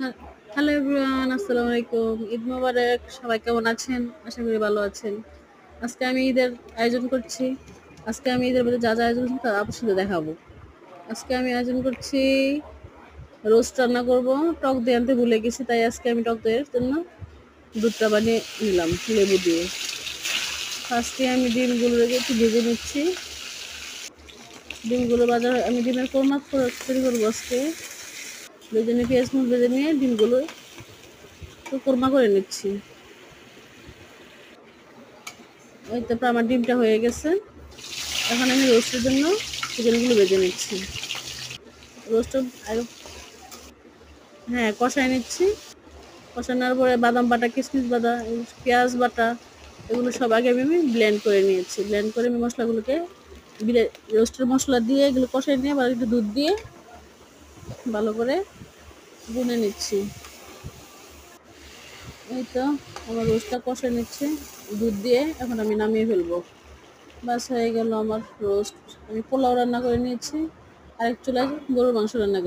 হ্যাঁ, hello everyone, আসসালামু আলাইকুম। ঈদ মোবারক। সবাই কেমন আছেন? আশা করি ভালো আছেন। আজকে আমি ঈদের আয়োজন করছি। আজকে আমি ঈদের মধ্যে যা আয়োজন করছি তা আপনার সাথে দেখাবো। আজকে আমি আয়োজন করছি রোস্ট রান্না করব। টক দই আনতে ভুলে গেছি, তাই আজকে আমি টক দইয়ের জন্য দুধটা বানিয়ে নিলাম লেবু দিয়ে। ফার্স্টে আমি ডিমগুলো একটু ভেজে নিচ্ছি। ডিমগুলো আমি ডিমের কোরমা তৈরি করবো আজকে। ভেজে নিয়ে পেঁয়াজ মরিচ ভেজে নিয়ে ডিমগুলো একটু কোরমা করে নিচ্ছি। এই তারপর আমার ডিমটা হয়ে গেছে। এখন আমি রোস্টের জন্য চিকেনগুলো ভেজে নিচ্ছি। রোস্ট হ্যাঁ, কষায় নিচ্ছি। কষানোর পরে বাদাম বাটা, কিশমিশ বাটা, পেঁয়াজ বাটা এগুলো সব আগে আমি ব্লেন্ড করে নিয়েছি। ব্লেন্ড করে আমি মশলাগুলোকে রোস্টের মশলা দিয়ে এগুলো কষাই নিয়ে আবার একটু দুধ দিয়ে ভালো করে গুনে নিচ্ছি। এই তো আমার রোস্টটা কষাই নিচ্ছে দুধ দিয়ে। এখন আমি নামিয়ে ফেলবো। বাস হয়ে গেল আমার রোস্ট। আমি পোলাও রান্না করে নিয়েছি, আরেক চুলায় গরুর মাংস রান্না করে